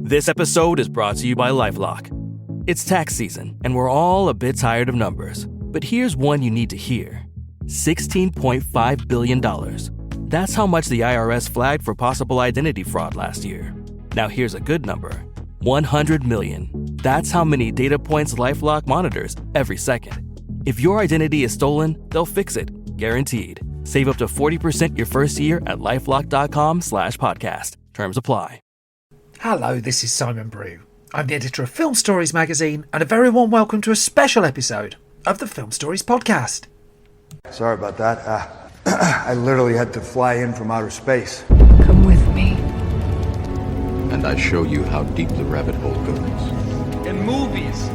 This episode is brought to you by LifeLock. It's tax season, and we're all a bit tired of numbers. But here's one you need to hear. $16.5 billion. That's how much the IRS flagged for possible identity fraud last year. Now here's a good number. 100 million. That's how many data points LifeLock monitors every second. If your identity is stolen, they'll fix it. Guaranteed. Save up to 40% your first year at LifeLock.com/podcast. Terms apply. Hello, this is Simon Brew. I'm the editor of Film Stories magazine, and a very warm welcome to a special episode of the Film Stories podcast. Sorry about that. I literally had to fly in from outer space. Come with me. And I show you how deep the rabbit hole goes. And movies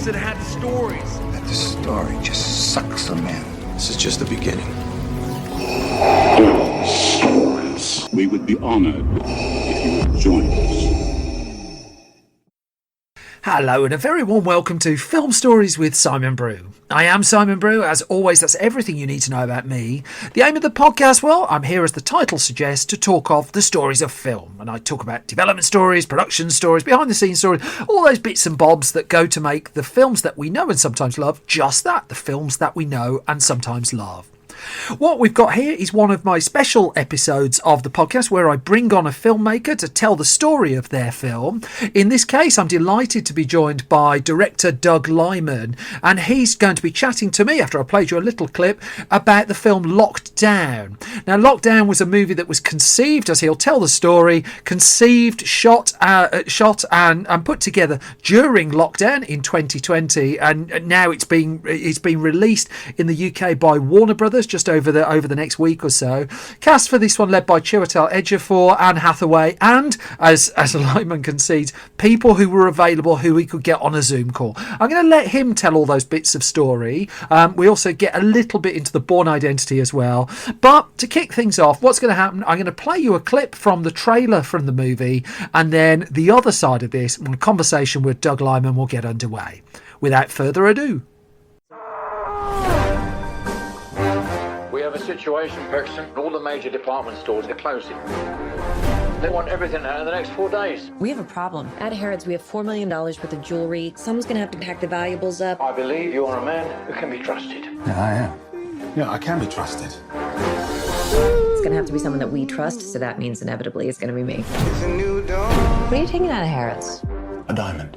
that had stories. That the story just sucks them in. This is just the beginning. Stories. We would be honored if you would join us. Hello, and a very warm welcome to Film Stories with Simon Brew. I am Simon Brew. As always, that's everything you need to know about me. The aim of the podcast, well, I'm here, as the title suggests, to talk of the stories of film. And I talk about development stories, production stories, behind-the-scenes stories, all those bits and bobs that go to make the films that we know and sometimes love just that, the films that we know and sometimes love. What we've got here is one of my special episodes of the podcast where I bring on a filmmaker to tell the story of their film. In this case, I'm delighted to be joined by director Doug Liman, and he's going to be chatting to me, after I played you a little clip, about the film Locked Down. Now, Locked Down was a movie that was conceived, as he'll tell the story, shot and put together during lockdown in 2020, and now it's been released in the UK by Warner Brothers just over the next week or so. Cast for this one led by Chiwetel Ejiofor, Anne Hathaway, and as Lyman concedes, people who were available who we could get on a Zoom call. I'm going to let him tell all those bits of story. We also get a little bit into the Bourne Identity as well. But to kick things off, what's going to happen? I'm going to play you a clip from the trailer from the movie, and then the other side of this, a conversation with Doug Liman, will get underway. Without further ado. We have a situation, Paxton. All the major department stores are closing. They want everything out in the next 4 days. We have a problem. At Harrods, we have $4 million worth of jewelry. Someone's going to have to pack the valuables up. I believe you are a man who can be trusted. Yeah, I am. Yeah, I can be trusted. It's going to have to be someone that we trust, so that means inevitably it's going to be me. It's a new dawn. What are you taking out of Harrods? A diamond.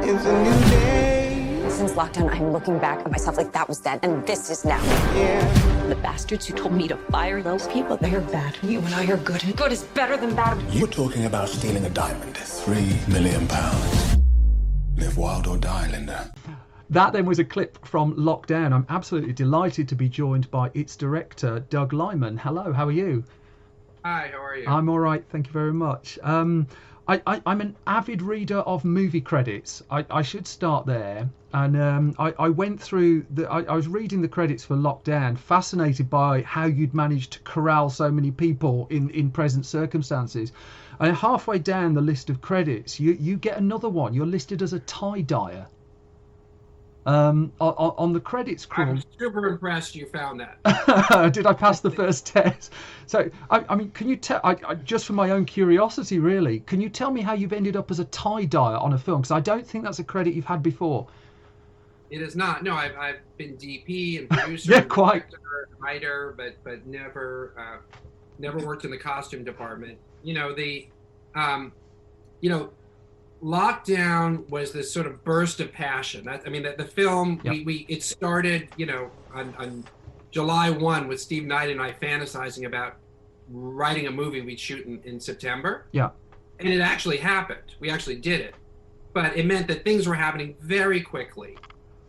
It's a new day. Since lockdown, I'm looking back at myself like that was then, and this is now. Yeah. The bastards who told me to fire those people, they're bad. You and I are good, and good is better than bad. You're talking about stealing a diamond. £3 million. Live wild or die, Linda. That then was a clip from Lockdown. I'm absolutely delighted to be joined by its director, Doug Liman. Hello, how are you? Hi, how are you? I'm all right, thank you very much. I'm an avid reader of movie credits. I should start there. And I went through, I was reading the credits for Lockdown, fascinated by how you'd managed to corral so many people in present circumstances. And halfway down the list of credits, you get another one. You're listed as a tie dyer. On the credits crawl. I'm super impressed you found that. Did I pass the first test? So, I mean, can you tell, just for my own curiosity, really, can you tell me how you've ended up as a tie dyer on a film? Because I don't think that's a credit you've had before. It is not. No, I've been DP and producer, yeah, quite. Director, writer, but never worked in the costume department. Lockdown was this sort of burst of passion. The film, yep. It started, on July 1 with Steve Knight and I fantasizing about writing a movie we'd shoot in September. Yeah. And it actually happened. We actually did it. But it meant that things were happening very quickly.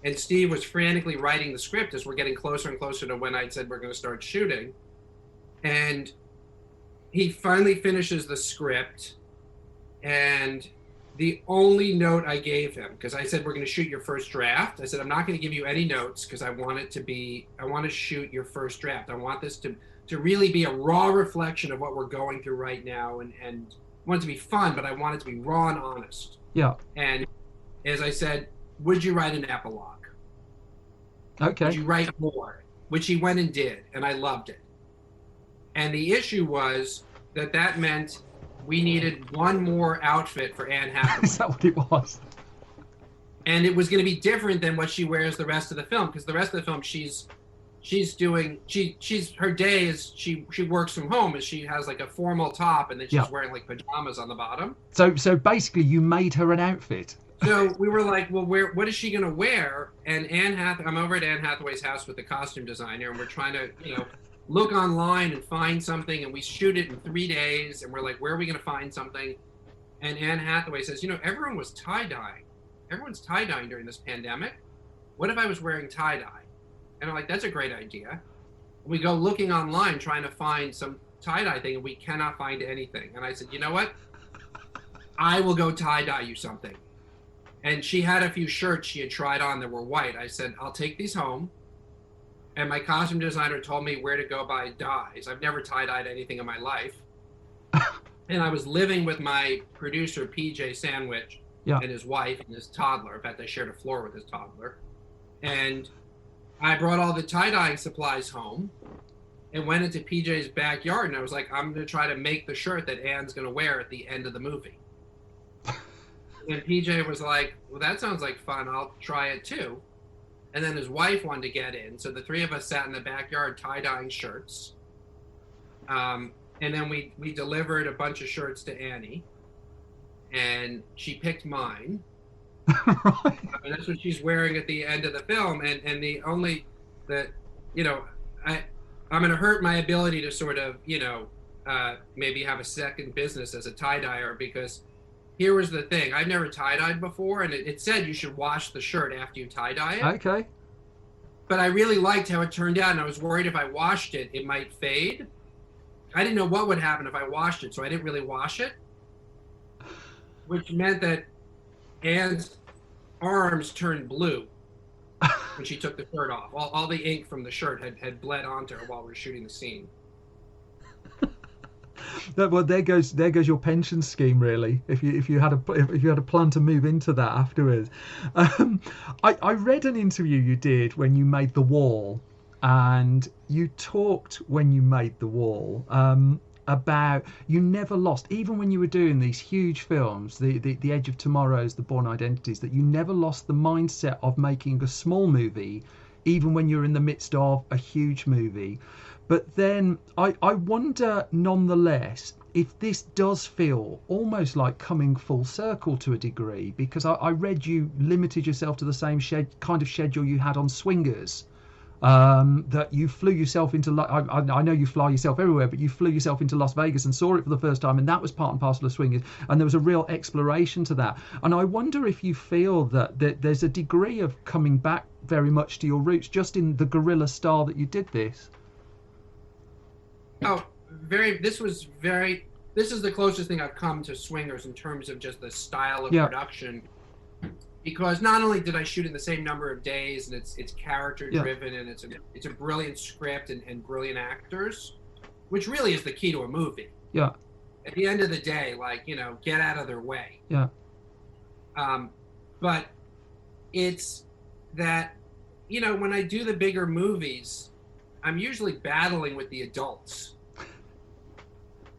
And Steve was frantically writing the script as we're getting closer and closer to when I'd said we're going to start shooting. And he finally finishes the script, and the only note I gave him, because I said, we're going to shoot your first draft. I said, I'm not going to give you any notes because I want to shoot your first draft. I want this to really be a raw reflection of what we're going through right now. And I want it to be fun, but I want it to be raw and honest. Yeah. And as I said, would you write an epilogue? Okay. Would you write more? Which he went and did, and I loved it. And the issue was that meant we needed one more outfit for Anne Hathaway. Is that what it was? And it was going to be different than what she wears the rest of the film, because the rest of the film she's her day is she works from home, and she has like a formal top, and then she's wearing like pajamas on the bottom. So basically you made her an outfit. So we were like, well, what is she going to wear? And I'm over at Anne Hathaway's house with the costume designer, and we're trying to, look online and find something, and we shoot it in 3 days, and we're like, where are we going to find something? And Anne Hathaway says, everyone was tie-dyeing. Everyone's tie-dyeing during this pandemic. What if I was wearing tie-dye? And I'm like, that's a great idea. We go looking online trying to find some tie-dye thing, and we cannot find anything. And I said, you know what? I will go tie-dye you something. And she had a few shirts she had tried on that were white. I said, I'll take these home. And my costume designer told me where to go buy dyes. I've never tie-dyed anything in my life. And I was living with my producer, PJ Sandwich, and his wife and his toddler. In fact, I shared a floor with his toddler. And I brought all the tie-dyeing supplies home and went into PJ's backyard. And I was like, I'm going to try to make the shirt that Anne's going to wear at the end of the movie. And PJ was like, well, that sounds like fun. I'll try it too. And then his wife wanted to get in. So the three of us sat in the backyard tie-dyeing shirts. And then we delivered a bunch of shirts to Annie. And she picked mine. And that's what she's wearing at the end of the film. And I'm going to hurt my ability to sort of, maybe have a second business as a tie-dyer, because here was the thing. I've never tie-dyed before, and it said you should wash the shirt after you tie-dye it. Okay. But I really liked how it turned out, and I was worried if I washed it, it might fade. I didn't know what would happen if I washed it, so I didn't really wash it, which meant that Anne's arms turned blue when she took the shirt off. All the ink from the shirt had bled onto her while we were shooting the scene. Well, there goes your pension scheme, really. If you had a plan to move into that afterwards. I read an interview you did when you made The Wall, and you talked when you made The Wall about you never lost, even when you were doing these huge films, the Edge of Tomorrow's, the Bourne Identities, that you never lost the mindset of making a small movie, even when you're in the midst of a huge movie. But then I wonder, nonetheless, if this does feel almost like coming full circle to a degree, because I read you limited yourself to the same kind of schedule you had on Swingers, that you flew yourself into, I know you fly yourself everywhere, but you flew yourself into Las Vegas and saw it for the first time, and that was part and parcel of Swingers, and there was a real exploration to that. And I wonder if you feel that there's a degree of coming back very much to your roots, just in the guerrilla style that you did this. Oh, this is the closest thing I've come to Swingers in terms of just the style of production, because not only did I shoot in the same number of days, and it's character driven, and it's a brilliant script and brilliant actors, which really is the key to a movie. Yeah. At the end of the day, get out of their way. Yeah. But it's that, when I do the bigger movies, I'm usually battling with the adults,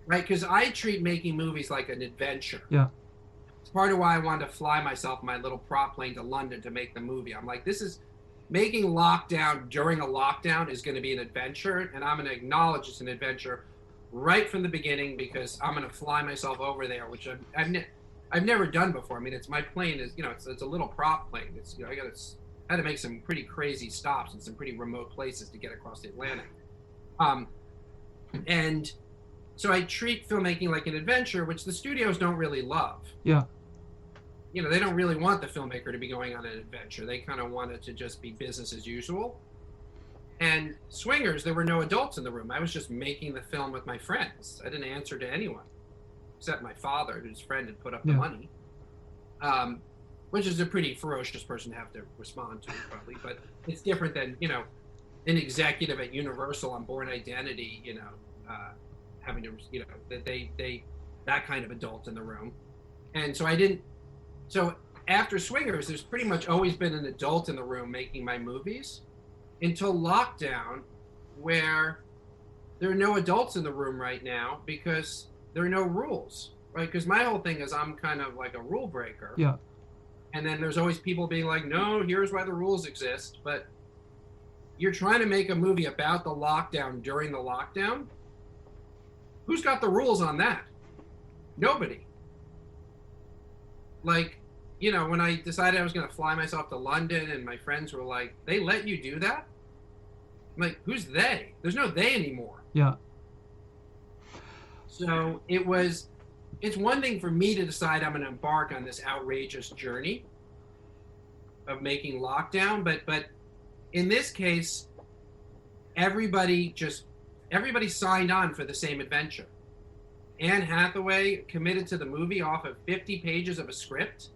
right? Because I treat making movies like an adventure. Yeah. It's part of why I wanted to fly myself in my little prop plane to London to make the movie. I'm like, this is making lockdown during a lockdown is going to be an adventure, and I'm going to acknowledge it's an adventure right from the beginning, because I'm going to fly myself over there, which I've never done before. I mean, my plane is, it's a little prop plane. It's, I had to make some pretty crazy stops in some pretty remote places to get across the Atlantic. And so I treat filmmaking like an adventure, which the studios don't really love. Yeah. They don't really want the filmmaker to be going on an adventure. They kind of want it to just be business as usual. And Swingers, there were no adults in the room. I was just making the film with my friends. I didn't answer to anyone, except my father, whose friend had put up the money. Which is a pretty ferocious person to have to respond to, probably. But it's different than, an executive at Universal on Bourne Identity, having to, that kind of adult in the room. And so after Swingers, there's pretty much always been an adult in the room making my movies, until lockdown, where there are no adults in the room right now, because there are no rules, right? Because my whole thing is I'm kind of like a rule breaker. Yeah. And then there's always people being like, no, here's why the rules exist. But you're trying to make a movie about the lockdown during the lockdown. Who's got the rules on that? Nobody. Like, you know, when I decided I was going to fly myself to London and my friends were like, they let you do that? I'm like, who's they? There's no they anymore. Yeah. So it's one thing for me to decide I'm going to embark on this outrageous journey of making lockdown, but in this case, everybody signed on for the same adventure. Anne Hathaway committed to the movie off of 50 pages of a script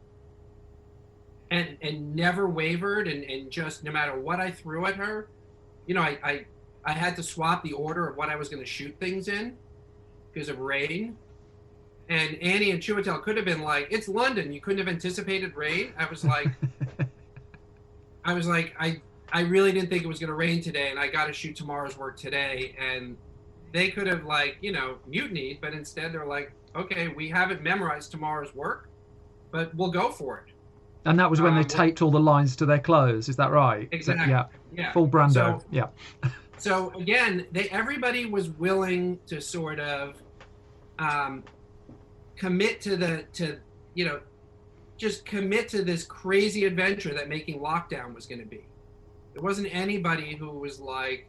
and never wavered, and just no matter what I threw at her, you know, I had to swap the order of what I was going to shoot things in because of rain. And Annie and Chiwetel could have been like, it's London, you couldn't have anticipated rain. I was like, I really didn't think it was going to rain today, and I got to shoot tomorrow's work today. And they could have, like, you know, mutinied, but instead they're like, okay, we haven't memorized tomorrow's work, but we'll go for it. And that was when they taped all the lines to their clothes, is that right? Exactly. Yeah. Full Brando. Yeah. So again, everybody was willing to sort of commit to just commit to this crazy adventure that making lockdown was going to be. There wasn't anybody who was like,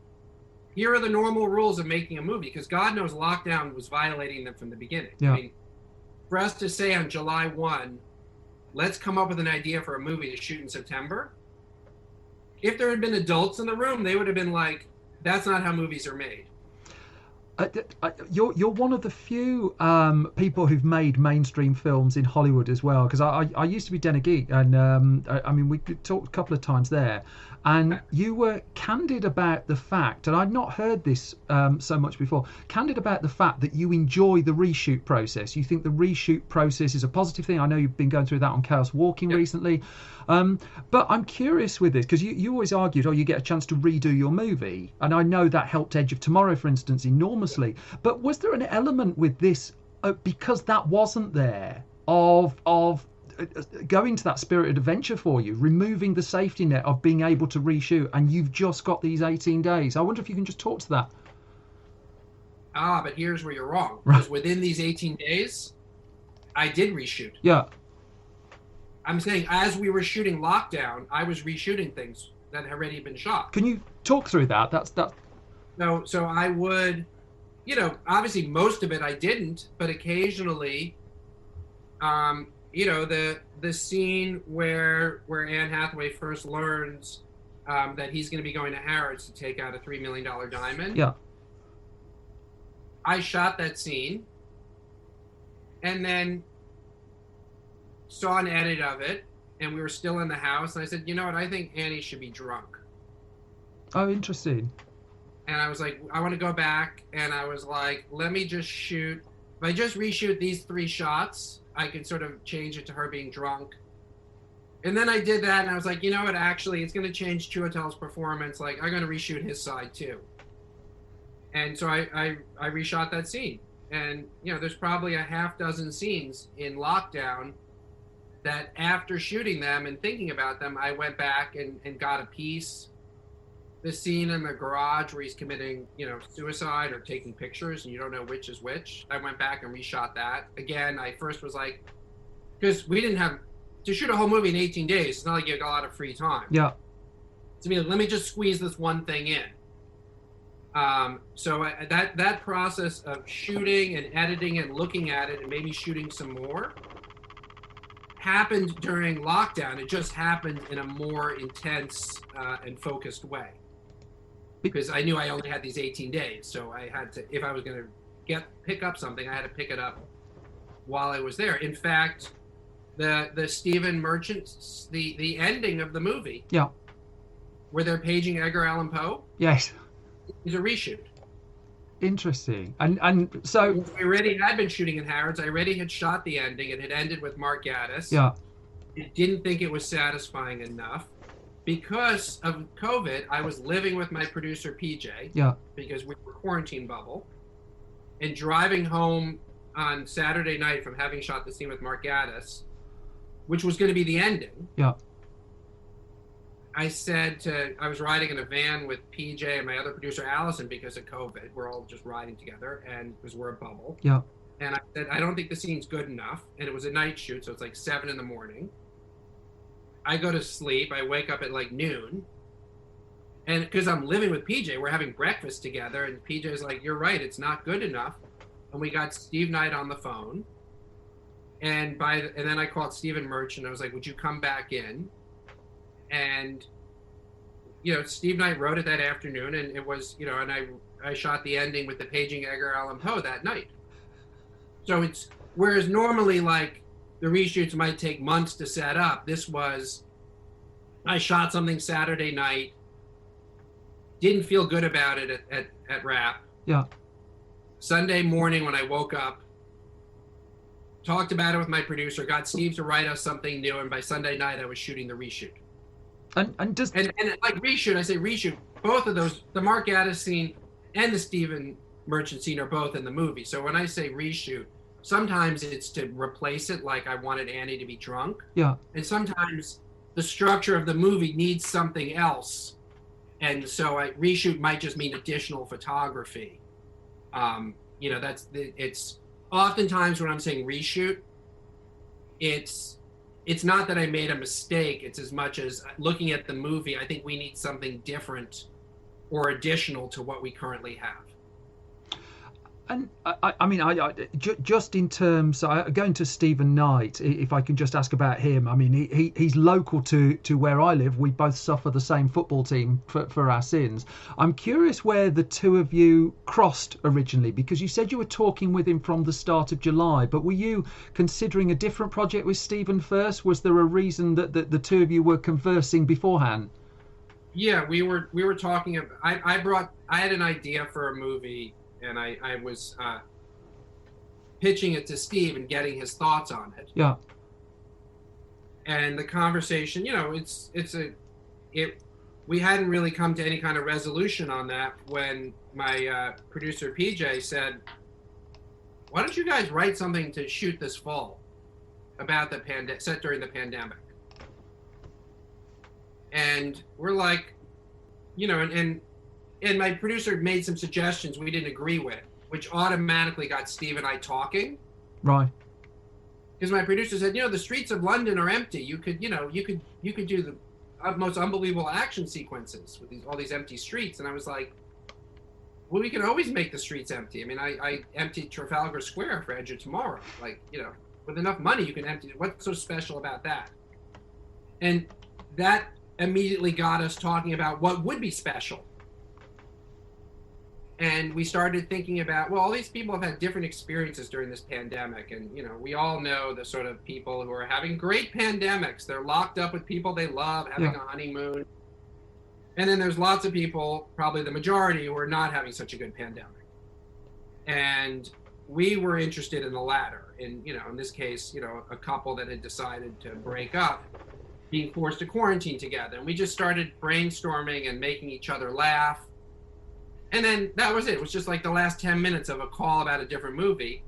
here are the normal rules of making a movie, because God knows lockdown was violating them from the beginning. Yeah. I mean, for us to say on July 1, let's come up with an idea for a movie to shoot in September. If there had been adults in the room, they would have been like, that's not how movies are made. You're one of the few people who've made mainstream films in Hollywood as well, because I used to be Den Geek, and I mean, we talked a couple of times there, and you were candid about the fact, and I'd not heard this so much before, candid about the fact that you enjoy the reshoot process. You think the reshoot process is a positive thing. I know you've been going through that on Chaos Walking recently, but I'm curious with this, because you always argued, you get a chance to redo your movie, and I know that helped Edge of Tomorrow, for instance, enormously. But was there an element with this, because that wasn't there, of going to that spirited adventure for you, removing the safety net of being able to reshoot, and you've just got these 18 days? I wonder if you can just talk to that. But here's where you're wrong. Because within these 18 days, I did reshoot. Yeah. I'm saying as we were shooting Lockdown, I was reshooting things that had already been shot. Can you talk through that? So I would, you know, obviously most of it I didn't, but occasionally, you know, the scene where Anne Hathaway first learns that he's going to be going to Harrods to take out a $3 million diamond. Yeah. I shot that scene and then saw an edit of it, and we were still in the house, and I said, you know what, I think Annie should be drunk. Oh, interesting. And I was like, I want to go back, and I was like, let me just shoot. If I just reshoot these 3 shots, I can sort of change it to her being drunk. And then I did that, and I was like, you know what, actually, it's going to change Chiwetel's performance. Like, I'm going to reshoot his side, too. And so I reshot that scene. And, you know, there's probably a half dozen scenes in Lockdown that after shooting them and thinking about them, I went back and got a piece. The scene in the garage where he's committing, you know, suicide or taking pictures and you don't know which is which. I went back and reshot that. Again, I first was like, because we didn't have, to shoot a whole movie in 18 days, it's not like you got a lot of free time. Yeah. To me, let me just squeeze this one thing in. So that process of shooting and editing and looking at it and maybe shooting some more happened during Lockdown. It just happened in a more intense and focused way. Because I knew I only had these 18 days, so I had to, if I was going to pick up something, I had to pick it up while I was there. In fact, the Stephen Merchant, the ending of the movie, yeah, where they're paging Edgar Allan Poe, yes, is a reshoot. Interesting. And so I already had been shooting in Harrods. I already had shot the ending. It had ended with Mark Gatiss. Yeah. I didn't think it was satisfying enough. Because of COVID, I was living with my producer, PJ. Yeah. Because we were quarantine bubble. And driving home on Saturday night from having shot the scene with Mark Gatiss, which was going to be the ending. Yeah. I was riding in a van with PJ and my other producer, Allison, because of COVID. We're all just riding together, and because we're a bubble. Yeah. And I said, I don't think the scene's good enough. And it was a night shoot, so it's like 7 a.m. I go to sleep. I wake up at like noon. And because I'm living with PJ, we're having breakfast together. And PJ's like, you're right, it's not good enough. And we got Steve Knight on the phone. And then I called Stephen Merchant. And I was like, would you come back in? And, Steve Knight wrote it that afternoon. And it was, and I shot the ending with the paging Edgar Allan Poe that night. So whereas normally like the reshoots might take months to set up, I shot something Saturday night, didn't feel good about it at Wrap. Yeah. Sunday morning when I woke up, talked about it with my producer, got Steve to write us something new, and by Sunday night I was shooting the reshoot. And like reshoot, I say reshoot, both of those, the Mark Gatiss scene and the Stephen Merchant scene are both in the movie. So when I say reshoot, sometimes it's to replace it, like I wanted Annie to be drunk. Yeah. And sometimes the structure of the movie needs something else. And so reshoot might just mean additional photography. It's oftentimes when I'm saying reshoot, it's not that I made a mistake. It's as much as looking at the movie, I think we need something different or additional to what we currently have. And I just in terms, going to Stephen Knight, if I can just ask about him. I mean, he's local to where I live. We both suffer the same football team for our sins. I'm curious where the two of you crossed originally, because you said you were talking with him from the start of July, but were you considering a different project with Stephen first? Was there a reason that the two of you were conversing beforehand? Yeah, we were talking about, I had an idea for a movie, and I was pitching it to Steve and getting his thoughts on it. Yeah. And the conversation, we hadn't really come to any kind of resolution on that when my producer PJ said, why don't you guys write something to shoot this fall about set during the pandemic? And we're like, and my producer made some suggestions we didn't agree with, which automatically got Steve and I talking. Right. Because my producer said, the streets of London are empty. You could do the most unbelievable action sequences with all these empty streets. And I was like, well, we can always make the streets empty. I mean, I emptied Trafalgar Square for Edge of Tomorrow. Like, with enough money, you can empty it. What's so special about that? And that immediately got us talking about what would be special. And we started thinking about, all these people have had different experiences during this pandemic. And, we all know the sort of people who are having great pandemics. They're locked up with people they love, having a honeymoon. And then there's lots of people, probably the majority, who are not having such a good pandemic. And we were interested in the latter. In this case, a couple that had decided to break up, being forced to quarantine together. And we just started brainstorming and making each other laugh. And then that was it. It was just like the last 10 minutes of a call about a different movie.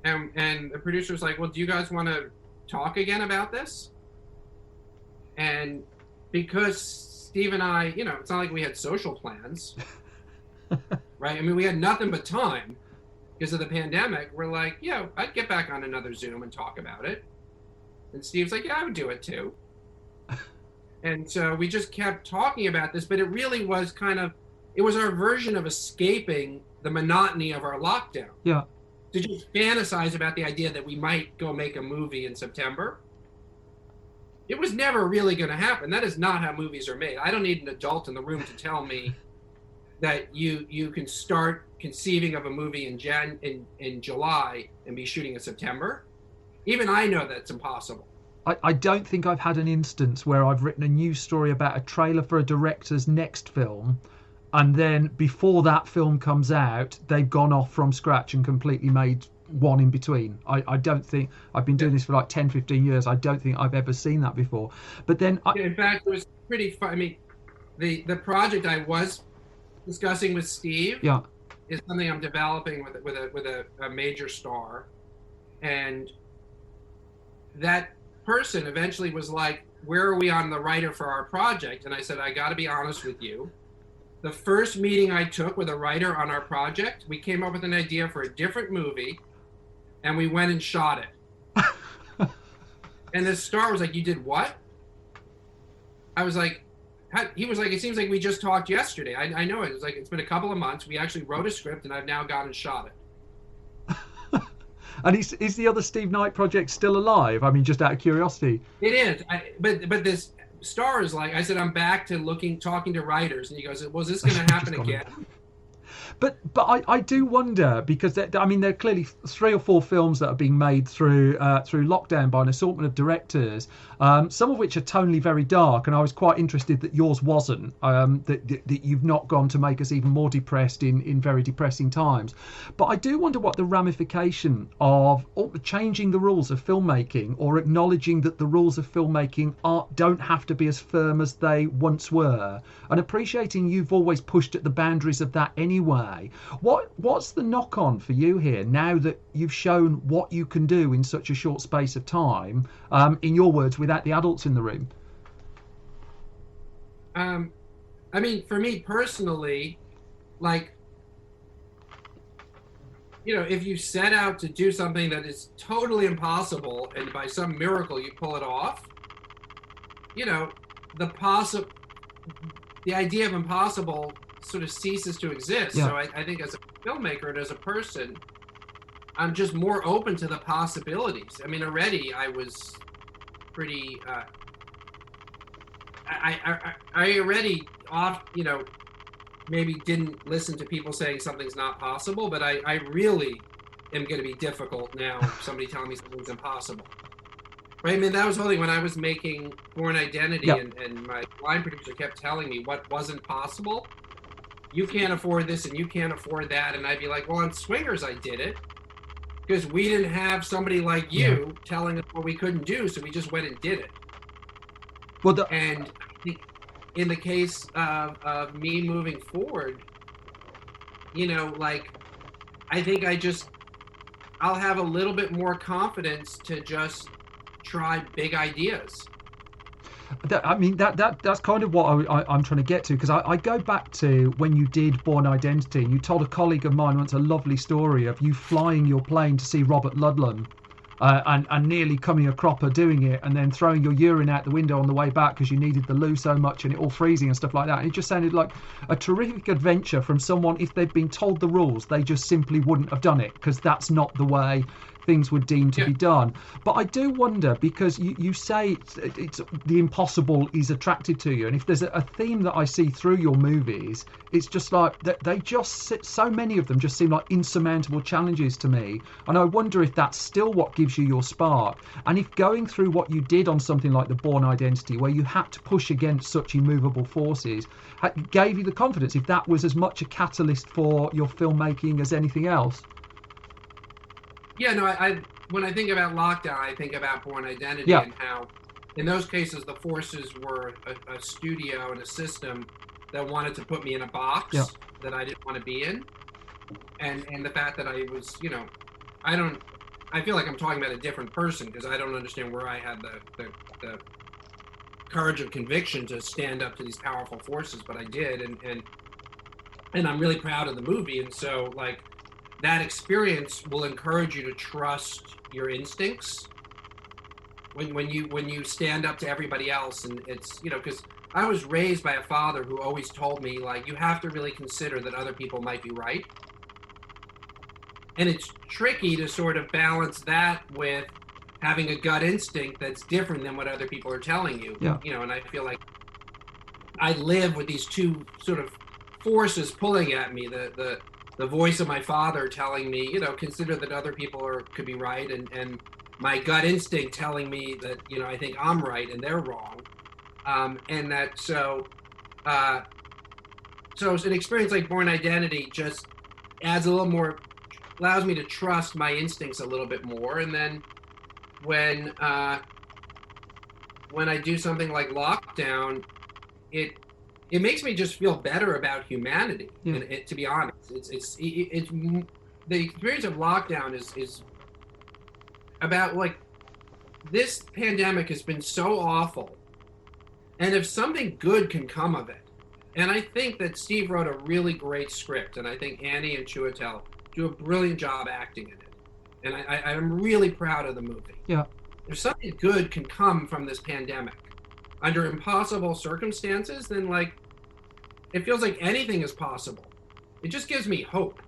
And the producer was like, well, do you guys want to talk again about this? And because Steve and I, it's not like we had social plans, right? I mean, we had nothing but time because of the pandemic. We're like, yeah, I'd get back on another Zoom and talk about it. And Steve's like, yeah, I would do it too. And so we just kept talking about this, but it really was it was our version of escaping the monotony of our lockdown. Yeah. To just fantasize about the idea that we might go make a movie in September. It was never really going to happen. That is not how movies are made. I don't need an adult in the room to tell me that you can start conceiving of a movie in July and be shooting in September. Even I know that's impossible. I don't think I've had an instance where I've written a news story about a trailer for a director's next film, and then before that film comes out, they've gone off from scratch and completely made one in between. I don't think, I've been doing this for like 10, 15 years. I don't think I've ever seen that before. But then... in fact, it was pretty fun. I mean, the project I was discussing with Steve, yeah, is something I'm developing with a major star, and that person eventually was like, "Where are we on the writer for our project?" And I said, "I got to be honest with you. The first meeting I took with a writer on our project, we came up with an idea for a different movie, and we went and shot it." And the star was like, "You did what?" I was like, he was like, "It seems like we just talked yesterday." I know it. It was like, it's been a couple of months. We actually wrote a script, and I've now gone and shot it. And is the other Steve Knight project still alive? I mean, just out of curiosity. It is. But this star is like, I said, I'm back to talking to writers. And he goes, "Was this going to happen again?" But I do wonder, because there are clearly 3 or 4 films that are being made through lockdown by an assortment of directors, some of which are tonally very dark, and I was quite interested that yours wasn't, that you've not gone to make us even more depressed in very depressing times. But I do wonder what the ramification of changing the rules of filmmaking, or acknowledging that the rules of filmmaking don't have to be as firm as they once were, and appreciating you've always pushed at the boundaries of that anyway. What's the knock-on for you here, now that you've shown what you can do in such a short space of time, in your words, without the adults in the room? For me personally, like, if you set out to do something that is totally impossible, and by some miracle you pull it off, the idea of impossible sort of ceases to exist. Yeah. So I think as a filmmaker and as a person, I'm just more open to the possibilities. I mean, already I was pretty, I already maybe didn't listen to people saying something's not possible, but I really am going to be difficult now if somebody telling me something's impossible. Right? I mean, that was the whole thing when I was making Bourne Identity, Yeah. and my line producer kept telling me what wasn't possible. You can't afford this and you can't afford that. And I'd be like, well, on Swingers, I did it because we didn't have somebody like you telling us what we couldn't do. So we just went and did it. And I think in the case of me moving forward, I think I'll have a little bit more confidence to just try big ideas. That's kind of what I'm trying to get to, because I go back to when you did Bourne Identity, and you told a colleague of mine once a lovely story of you flying your plane to see Robert Ludlum, and nearly coming a cropper doing it, and then throwing your urine out the window on the way back because you needed the loo so much, and it all freezing and stuff like that. And it just sounded like a terrific adventure from someone, if they'd been told the rules, they just simply wouldn't have done it, because that's not the way things were deemed to be done. But I do wonder, because you say it's the impossible is attracted to you, and if there's a theme that I see through your movies, it's just like that they so many of them just seem like insurmountable challenges to me, and I wonder if that's still what gives you your spark, and if going through what you did on something like the Bourne Identity, where you had to push against such immovable forces, gave you the confidence, if that was as much a catalyst for your filmmaking as anything else. Yeah, no, when I think about lockdown, I think about Bourne Identity and how, in those cases, the forces were a studio and a system that wanted to put me in a box that I didn't want to be in, and the fact that I was, I feel like I'm talking about a different person because I don't understand where I had the courage of conviction to stand up to these powerful forces, but I did, and I'm really proud of the movie, and so that experience will encourage you to trust your instincts when you stand up to everybody else. And it's, because I was raised by a father who always told me, you have to really consider that other people might be right. And it's tricky to sort of balance that with having a gut instinct that's different than what other people are telling you. And I feel like I live with these two sort of forces pulling at me, the voice of my father telling me, consider that other people could be right, and my gut instinct telling me that, I think I'm right and they're wrong. And that, so an experience like Bourne Identity just adds a little more, allows me to trust my instincts a little bit more. And then when I do something like Lockdown, it makes me just feel better about humanity. Yeah. And to be honest, it's the experience of lockdown is about like, this pandemic has been so awful, and if something good can come of it, and I think that Steve wrote a really great script, and I think Annie and Chiwetel do a brilliant job acting in it, and I'm really proud of the movie. Yeah. If something good can come from this pandemic under impossible circumstances, then like, it feels like anything is possible. It just gives me hope.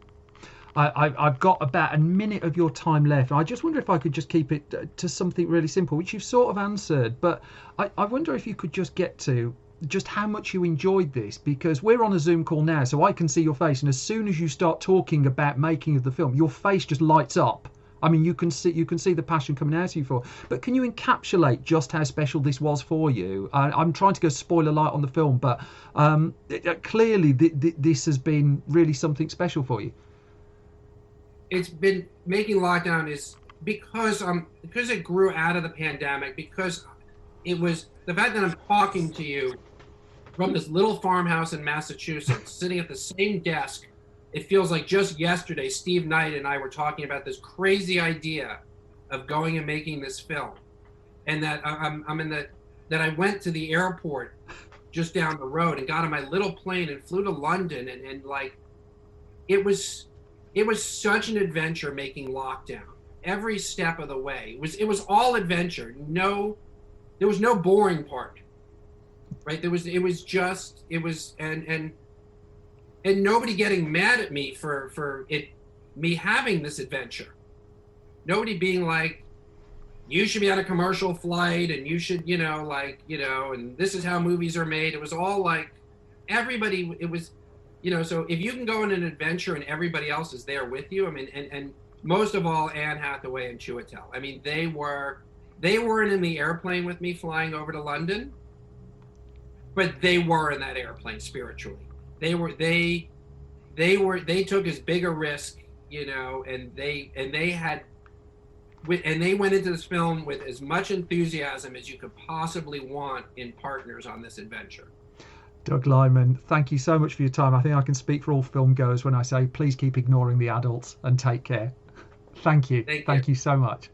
I've got about a minute of your time left. I just wonder if I could just keep it to something really simple, which you've sort of answered. But I wonder if you could just get to just how much you enjoyed this, because we're on a Zoom call now, so I can see your face. And as soon as you start talking about making of the film, your face just lights up. I mean, you can see the passion coming out of you for it. But can you encapsulate just how special this was for you? I'm trying to go spoiler light on the film, but clearly this has been really something special for you. It's been making lockdown is because it grew out of the pandemic, because it was the fact that I'm talking to you from this little farmhouse in Massachusetts, sitting at the same desk. It feels like just yesterday, Steve Knight and I were talking about this crazy idea of going and making this film, and that that I went to the airport just down the road and got on my little plane and flew to London, and like, it was such an adventure making lockdown every step of the way. It was all adventure. There was no boring part, right? And nobody getting mad at me for me having this adventure. Nobody being like, you should be on a commercial flight and you should, and this is how movies are made. It was all like, everybody, it was, so if you can go on an adventure and everybody else is there with you, I mean, and most of all, Anne Hathaway and Chiwetel. I mean, they weren't in the airplane with me flying over to London, but they were in that airplane spiritually. They took as big a risk, and they went into this film with as much enthusiasm as you could possibly want in partners on this adventure. Doug Liman, thank you so much for your time. I think I can speak for all film goers when I say please keep ignoring the adults and take care. Thank you. Thank you so much.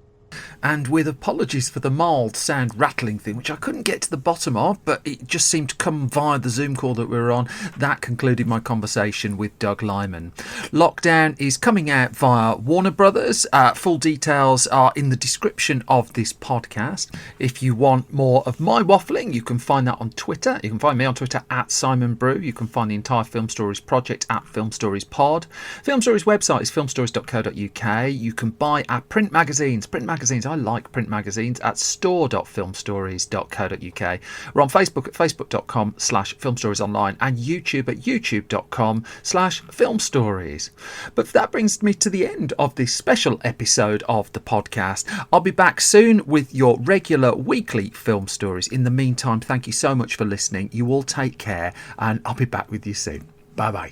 And with apologies for the mild sound rattling thing, which I couldn't get to the bottom of, but it just seemed to come via the Zoom call that we were on, that concluded my conversation with Doug Liman. Lockdown is coming out via Warner Brothers. Full details are in the description of this podcast. If you want more of my waffling, you can find that on Twitter. You can find me on Twitter at Simon Brew. You can find the entire Film Stories project at Film Stories Pod. Film Stories website is filmstories.co.uk. You can buy our print magazines. I like print magazines at store.filmstories.co.uk. We're on Facebook at facebook.com/filmstoriesonline and YouTube at youtube.com/filmstories. But that brings me to the end of this special episode of the podcast. I'll be back soon with your regular weekly film stories. In the meantime, thank you so much for listening. You all take care, and I'll be back with you soon. Bye bye.